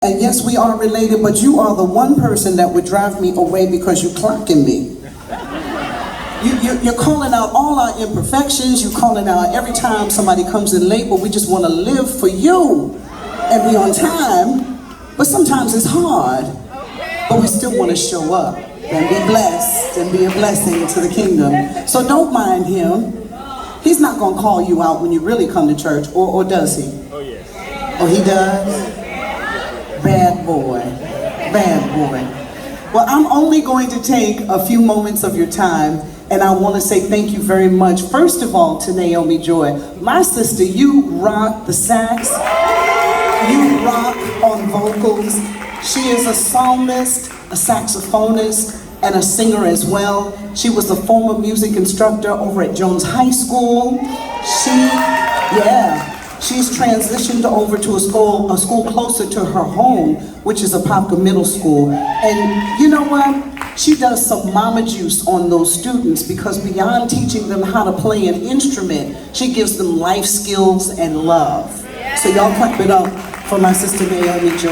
And yes, we are related, but you are the one person that would drive me away because you're clocking me. You're calling out all our imperfections, you're calling out every time somebody comes in late, but we just want to live for you and be on time. But sometimes it's hard, but we still want to show up and be blessed and be a blessing to the kingdom. So don't mind him. He's not going to call you out when you really come to church, or does he? Oh, yes. Oh, he does? Bad boy, bad boy. Well, I'm only going to take a few moments of your time, and I want to say thank you very much, first of all, to Naomi Joy. My sister, you rock the sax, you rock on vocals. She is a psalmist, a saxophonist, and a singer as well. She was a former music instructor over at Jones High School. She's transitioned over to a school closer to her home, which is Apopka Middle School. And you know what? She does some mama juice on those students because beyond teaching them how to play an instrument, she gives them life skills and love. So y'all clap it up for my sister Naomi Joy.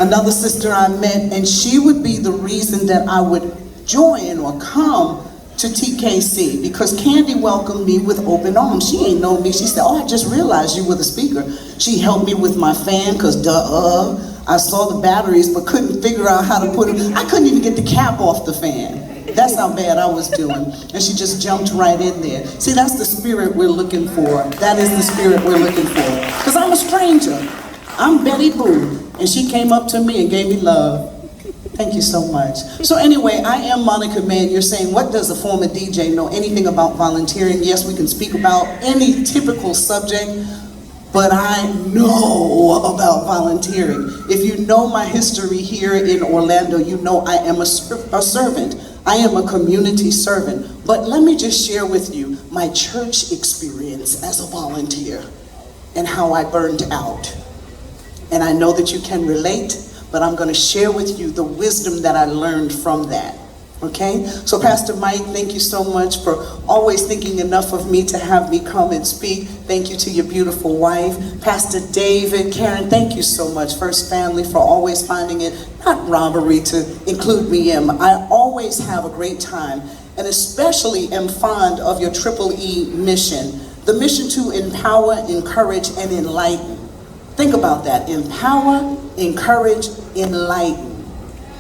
Another sister I met, and she would be the reason that I would join or come to TKC, because Candy welcomed me with open arms. She ain't know me. She said, "Oh, I just realized you were the speaker." She helped me with my fan, because I saw the batteries but couldn't figure out how to put them. I couldn't even get the cap off the fan. That's how bad I was doing. And she just jumped right in there. See, that's the spirit we're looking for. That is the spirit we're looking for. Because I'm a stranger. I'm Betty Boo. And she came up to me and gave me love. Thank you so much. So anyway, I am Monica Mann. You're saying, what does a former DJ know anything about volunteering? Yes, we can speak about any typical subject, but I know about volunteering. If you know my history here in Orlando, you know I am a servant. I am a community servant. But let me just share with you my church experience as a volunteer and how I burned out. And I know that you can relate, but I'm going to share with you the wisdom that I learned from that, okay? So Pastor Mike, thank you so much for always thinking enough of me to have me come and speak. Thank you to your beautiful wife. Pastor David, Karen, thank you so much. First Family for always finding it not robbery to include me in. I always have a great time, and especially am fond of your Triple E mission, the mission to empower, encourage, and enlighten. Think about that. Empower, encourage, enlighten.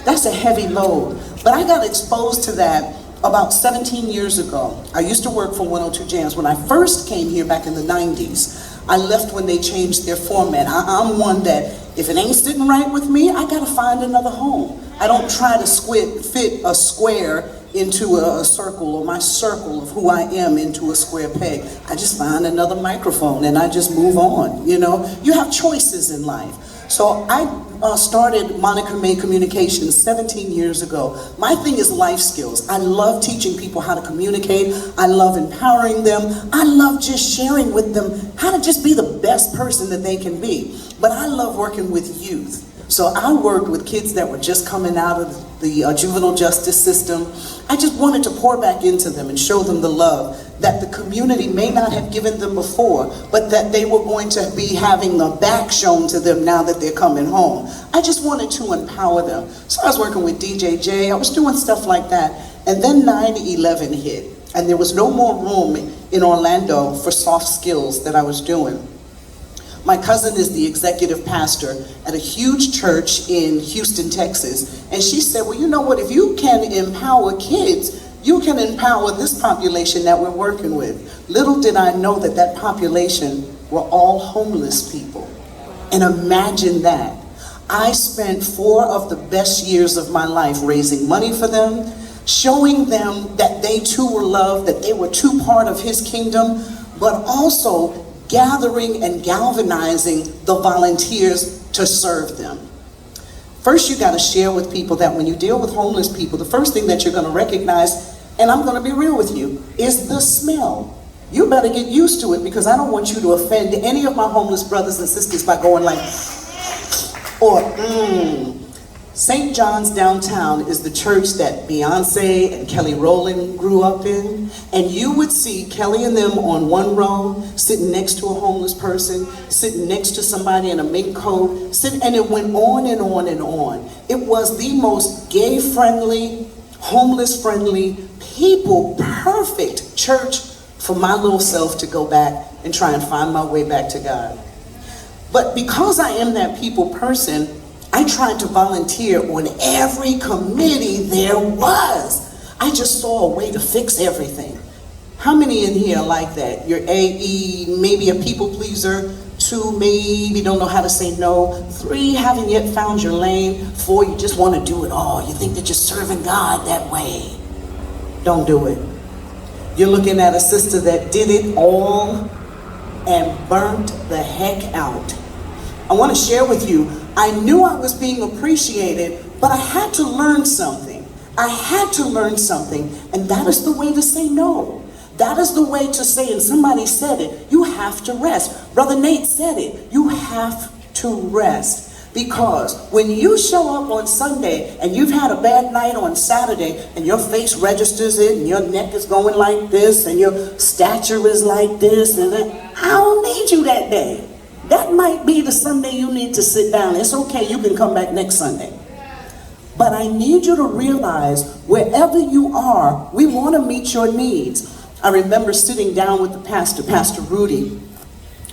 That's a heavy load. But I got exposed to that about 17 years ago. I used to work for 102 Jams. When I first came here back in the 90s, I left when they changed their format. I'm one that, if it ain't sitting right with me, I gotta find another home. I don't try to fit a square into a circle, or my circle of who I am into a square peg. I just find another microphone and I just move on, you know? You have choices in life. So I started Monica May Communications 17 years ago. My thing is life skills. I love teaching people how to communicate. I love empowering them. I love just sharing with them how to just be the best person that they can be. But I love working with youth. So I worked with kids that were just coming out of the juvenile justice system. I just wanted to pour back into them and show them the love that the community may not have given them before, but that they were going to be having the back shown to them now that they're coming home. I just wanted to empower them. So I was working with DJJ, I was doing stuff like that. And then 9/11 hit, and there was no more room in Orlando for soft skills that I was doing. My cousin is the executive pastor at a huge church in Houston, Texas. And she said, well, you know what, if you can empower kids, you can empower this population that we're working with. Little did I know that that population were all homeless people. And imagine that. I spent 4 of the best years of my life raising money for them, showing them that they too were loved, that they were too part of his kingdom, but also gathering and galvanizing the volunteers to serve them. First, you got to share with people that when you deal with homeless people, the first thing that you're going to recognize, and I'm going to be real with you, is the smell. You better get used to it, because I don't want you to offend any of my homeless brothers and sisters by going like, or St. John's downtown is the church that Beyonce and Kelly Rowland grew up in. And you would see Kelly and them on one row, sitting next to a homeless person, sitting next to somebody in a mink coat, and it went on and on and on. It was the most gay-friendly, homeless-friendly, people-perfect church for my little self to go back and try and find my way back to God. But because I am that people person, I tried to volunteer on every committee there was. I just saw a way to fix everything. How many in here are like that? You're AE, maybe a people pleaser. 2, maybe don't know how to say no. 3, haven't yet found your lane. 4, you just want to do it all. You think that you're serving God that way. Don't do it. You're looking at a sister that did it all and burnt the heck out. I want to share with you, I knew I was being appreciated, but I had to learn something. I had to learn something, and that is the way to say no. That is the way to say, and somebody said it, you have to rest. Brother Nate said it, you have to rest. Because when you show up on Sunday and you've had a bad night on Saturday and your face registers it and your neck is going like this and your stature is like this, and I don't need you that day. That might be the Sunday you need to sit down. It's okay, you can come back next Sunday. But I need you to realize wherever you are, we want to meet your needs. I remember sitting down with the pastor, Pastor Rudy.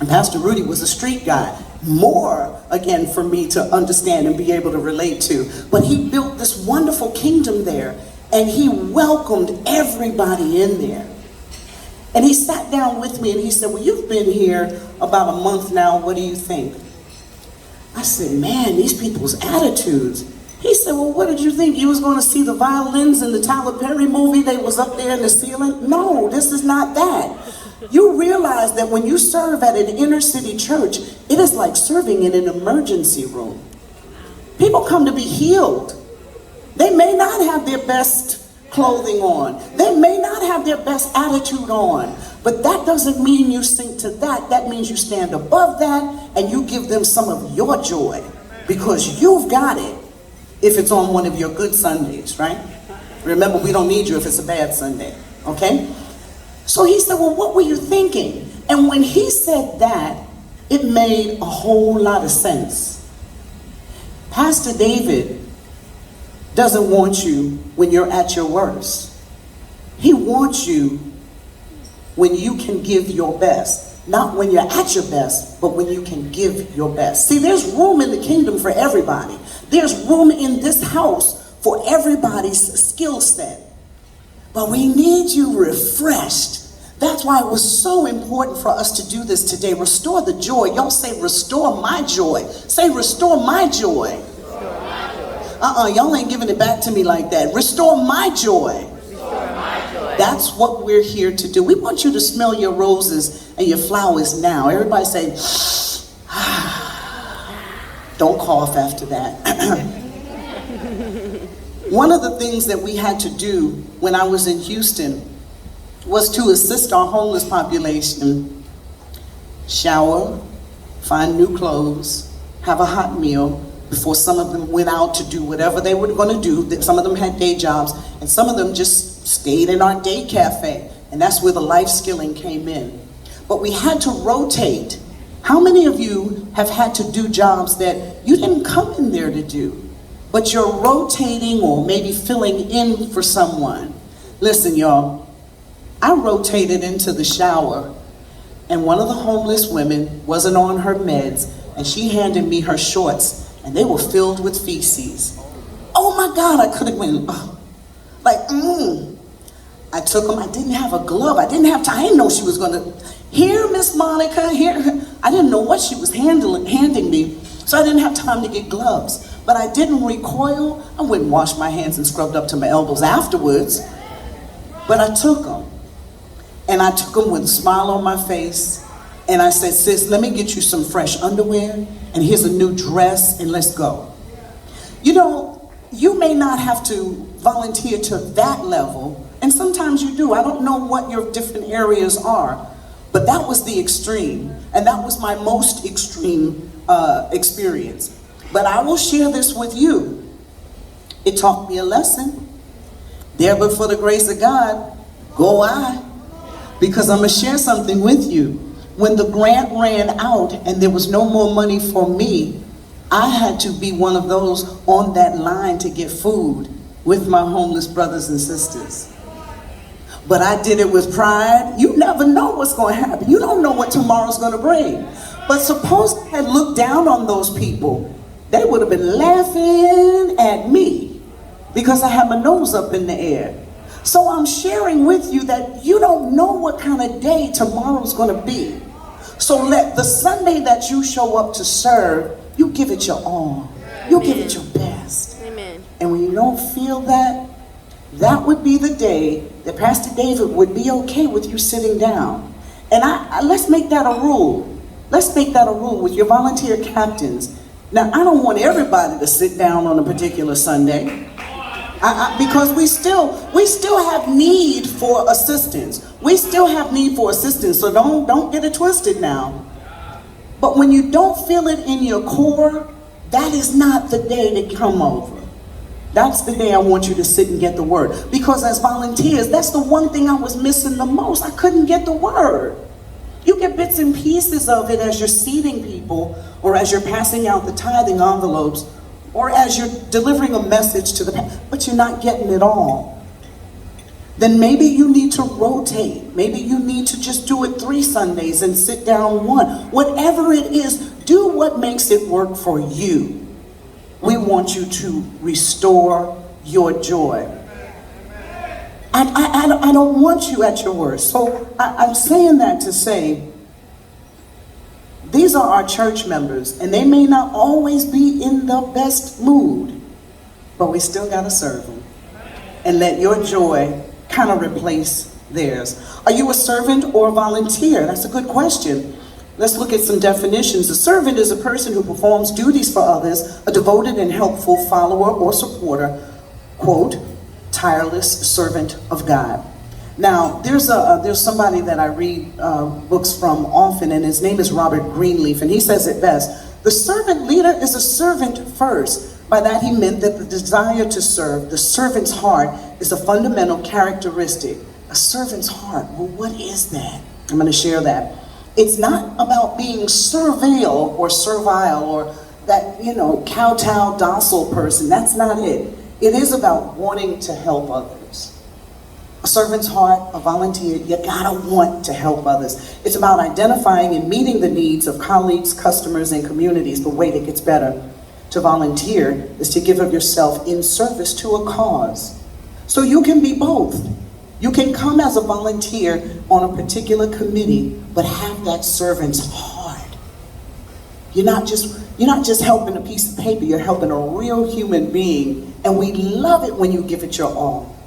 And Pastor Rudy was a street guy. More, again, for me to understand and be able to relate to. But he built this wonderful kingdom there. And he welcomed everybody in there. And he sat down with me and he said, well, you've been here about a month now. What do you think? I said, man, these people's attitudes. He said, well, what did you think? You was going to see the violins in the Tyler Perry movie? They was up there in the ceiling? No, this is not that. You realize that when you serve at an inner city church, it is like serving in an emergency room. People come to be healed. They may not have their best clothing on. They may not have their best attitude on, but that doesn't mean you sink to that. That means you stand above that and you give them some of your joy because you've got it if it's on one of your good Sundays, right? Remember, we don't need you if it's a bad Sunday, okay? So he said, well, what were you thinking? And when he said that, it made a whole lot of sense. Pastor David doesn't want you when you're at your worst. He wants you when you can give your best. Not when you're at your best, but when you can give your best. See, there's room in the kingdom for everybody. There's room in this house for everybody's skill set. But we need you refreshed. That's why it was so important for us to do this today. Restore the joy. Y'all say, restore my joy. Say, restore my joy. Y'all ain't giving it back to me like that. Restore my joy. Restore my joy. That's what we're here to do. We want you to smell your roses and your flowers now. Everybody say, don't cough after that. One of the things that we had to do when I was in Houston was to assist our homeless population shower, find new clothes, have a hot meal, before some of them went out to do whatever they were going to do. Some of them had day jobs, and some of them just stayed in our day cafe, and that's where the life skilling came in. But we had to rotate. How many of you have had to do jobs that you didn't come in there to do, but you're rotating or maybe filling in for someone? Listen, y'all, I rotated into the shower, and one of the homeless women wasn't on her meds, and she handed me her shorts, and they were filled with feces. Oh my God, I could have went, I took them, I didn't have a glove, I didn't have time, I didn't know she was gonna, here, Miss Monica, here. I didn't know what she was handing me, so I didn't have time to get gloves. But I didn't recoil, I went and washed my hands and scrubbed up to my elbows afterwards. But I took them, and I took them with a smile on my face, and I said, sis, let me get you some fresh underwear, and here's a new dress, and let's go. You know, you may not have to volunteer to that level, and sometimes you do. I don't know what your different areas are, but that was the extreme, and that was my most extreme experience. But I will share this with you. It taught me a lesson. There but for the grace of God, go I. Because I'm going to share something with you. When the grant ran out and there was no more money for me, I had to be one of those on that line to get food with my homeless brothers and sisters. But I did it with pride. You never know what's going to happen. You don't know what tomorrow's going to bring. But suppose I had looked down on those people, they would have been laughing at me because I had my nose up in the air. So I'm sharing with you that you don't know what kind of day tomorrow's going to be. So let the Sunday that you show up to serve, you give it your all. You give it your best. Amen. And when you don't feel that, that would be the day that Pastor David would be okay with you sitting down. And let's make that a rule. Let's make that a rule with your volunteer captains. Now, I don't want everybody to sit down on a particular Sunday. Because we still have need for assistance. We still have need for assistance, so don't get it twisted now. But when you don't feel it in your core, that is not the day to come over. That's the day I want you to sit and get the word. Because as volunteers, that's the one thing I was missing the most. I couldn't get the word. You get bits and pieces of it as you're seating people, or as you're passing out the tithing envelopes, or as you're delivering a message to but you're not getting it all. Then maybe you need to rotate. Maybe you need to just do it 3 Sundays and sit down 1. Whatever it is, do what makes it work for you. We want you to restore your joy. I don't want you at your worst. So I'm saying that to say, these are our church members, and they may not always be in the best mood, but we still got to serve them. And let your joy kind of replace theirs. Are you a servant or a volunteer? That's a good question. Let's look at some definitions. A servant is a person who performs duties for others, a devoted and helpful follower or supporter, quote, tireless servant of God. Now, there's somebody that I read books from often, and his name is Robert Greenleaf, and he says it best. The servant leader is a servant first. By that he meant that the desire to serve, the servant's heart, is a fundamental characteristic. A servant's heart, well, what is that? I'm going to share that. It's not about being servile or that, kowtow, docile person. That's not it. It is about wanting to help others. A servant's heart, a volunteer, you gotta want to help others. It's about identifying and meeting the needs of colleagues, customers, and communities. But wait, it gets better. To volunteer is to give of yourself in service to a cause. So you can be both. You can come as a volunteer on a particular committee, but have that servant's heart. You're not just helping a piece of paper, you're helping a real human being, and we love it when you give it your all.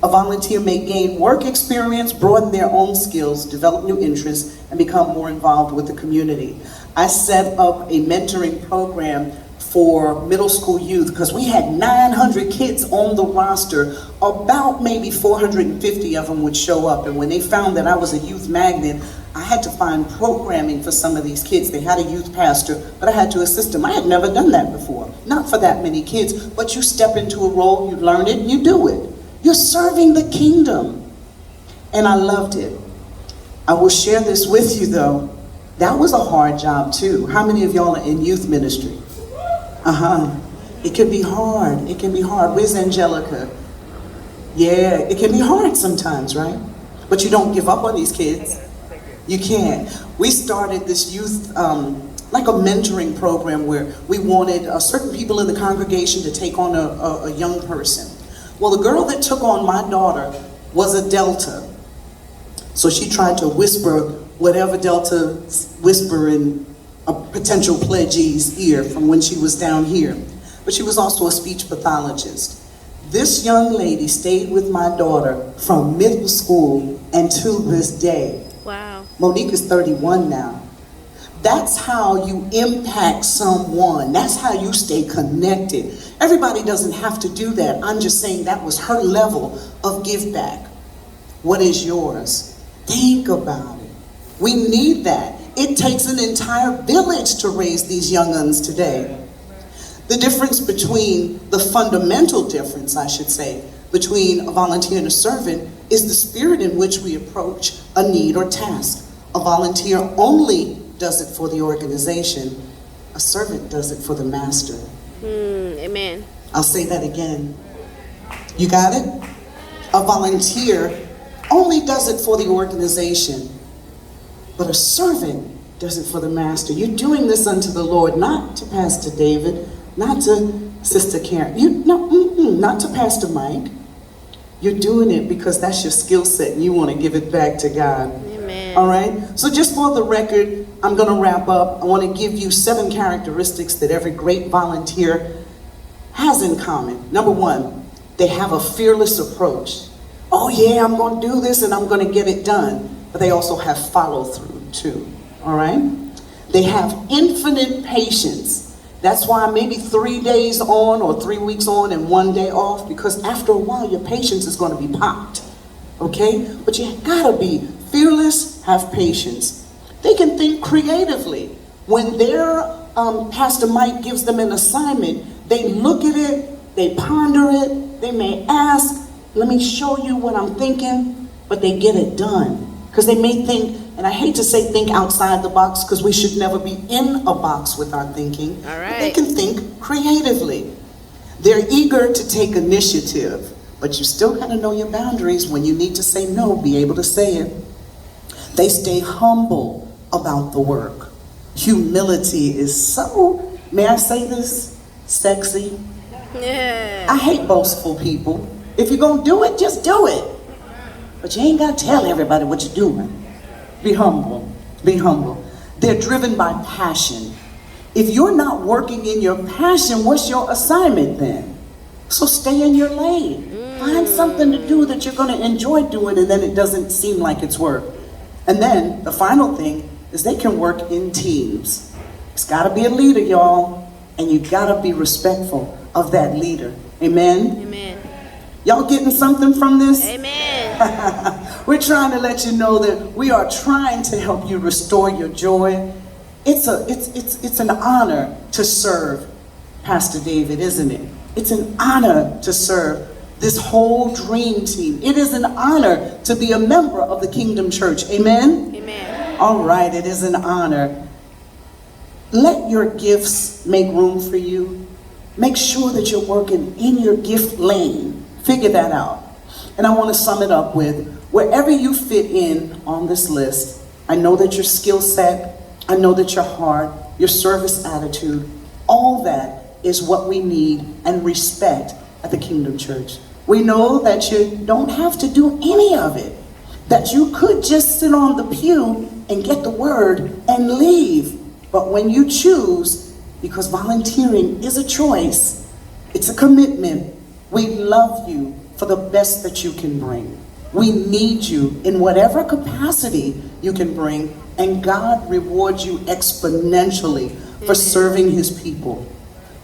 A volunteer may gain work experience, broaden their own skills, develop new interests, and become more involved with the community. I set up a mentoring program for middle school youth because we had 900 kids on the roster. About maybe 450 of them would show up, and when they found that I was a youth magnet, I had to find programming for some of these kids. They had a youth pastor, but I had to assist them. I had never done that before, not for that many kids, but you step into a role, you learn it, and you do it. You're serving the kingdom. And I loved it. I will share this with you though. That was a hard job too. How many of y'all are in youth ministry? It can be hard. It can be hard. Where's Angelica? Yeah, it can be hard sometimes, right? But you don't give up on these kids. You can't. We started this youth, like a mentoring program where we wanted certain people in the congregation to take on a young person. Well, the girl that took on my daughter was a Delta. So she tried to whisper whatever Delta whisper in a potential pledgee's ear from when she was down here. But she was also a speech pathologist. This young lady stayed with my daughter from middle school and to this day. Wow. Monique is 31 now. That's how you impact someone. That's how you stay connected. Everybody doesn't have to do that. I'm just saying that was her level of give back. What is yours? Think about it. We need that. It takes an entire village to raise these young uns today. The difference between, the fundamental difference, I should say, between a volunteer and a servant is the spirit in which we approach a need or task. A volunteer only does it for the organization. A servant does it for the master. Amen. I'll say that again. You got it? A volunteer only does it for the organization, but a servant does it for the master. You're doing this unto the Lord, not to Pastor David, not to Sister Karen, not to Pastor Mike. You're doing it because that's your skill set and you want to give it back to God. Amen. All right? So just for the record, I'm going to wrap up. I want to give you 7 characteristics that every great volunteer has in common. Number 1, they have a fearless approach. Oh yeah, I'm going to do this and I'm going to get it done. But they also have follow through too. All right? They have infinite patience. That's why maybe 3 days on or 3 weeks on and 1 day off, because after a while your patience is going to be popped. Okay? But you gotta be fearless, have patience. They can think creatively. When their Pastor Mike gives them an assignment, they look at it, they ponder it, they may ask, let me show you what I'm thinking, but they get it done. Because they may think, and I hate to say think outside the box, because we should never be in a box with our thinking. All right. But they can think creatively. They're eager to take initiative, but you still gotta know your boundaries. When you need to say no, be able to say it. They stay humble about the work. Humility is so, may I say this, sexy. Yeah. I hate boastful people. If you're gonna do it, just do it. But you ain't gotta tell everybody what you're doing. Be humble, be humble. They're driven by passion. If you're not working in your passion, what's your assignment then? So stay in your lane. Find something to do that you're gonna enjoy doing, and then it doesn't seem like it's work. And then the final thing is they can work in teams. It's gotta be a leader, y'all, and you gotta be respectful of that leader. Amen? Amen. Y'all getting something from this? Amen. We're trying to let you know that we are trying to help you restore your joy. It's an honor to serve Pastor David, isn't it? It's an honor to serve this whole dream team. It is an honor to be a member of the Kingdom Church. Amen? Amen. All right, it is an honor. Let your gifts make room for you. Make sure that you're working in your gift lane. Figure that out. And I want to sum it up with, wherever you fit in on this list, I know that your skill set, I know that your heart, your service attitude, all that is what we need and respect at the Kingdom Church. We know that you don't have to do any of it, that you could just sit on the pew and get the word and leave. But when you choose, because volunteering is a choice, it's a commitment, we love you for the best that you can bring. We need you in whatever capacity you can bring, and God rewards you exponentially for serving His people.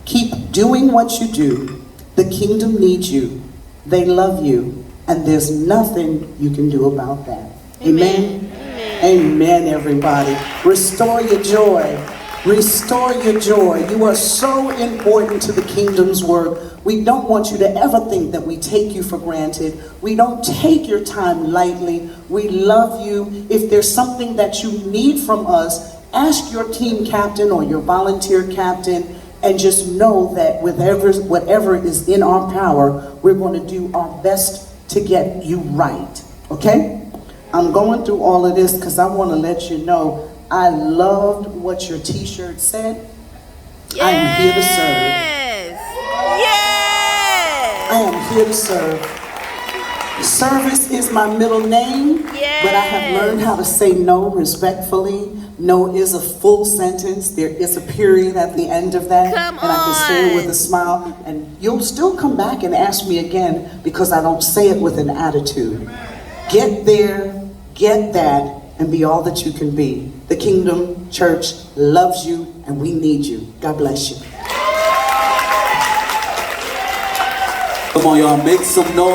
Keep doing what you do. The kingdom needs you. They love you, and there's nothing you can do about that. Amen? Amen. Amen, everybody. Restore your joy. Restore your joy. You are so important to the kingdom's work. We don't want you to ever think that we take you for granted. We don't take your time lightly. We love you. If there's something that you need from us, ask your team captain or your volunteer captain, and just know that whatever is in our power, we're going to do our best to get you right. Okay? I'm going through all of this because I want to let you know I loved what your t-shirt said. Yes. I am here to serve. Yes. I am here to serve. Service is my middle name, but I have learned how to say no respectfully. No is a full sentence. There is a period at the end of that. Come and I can say it with on. a smile. And you'll still come back and ask me again because I don't say it with an attitude. Get there, get that, and be all that you can be. The Kingdom Church loves you, and we need you. God bless you. Come on, y'all, make some noise.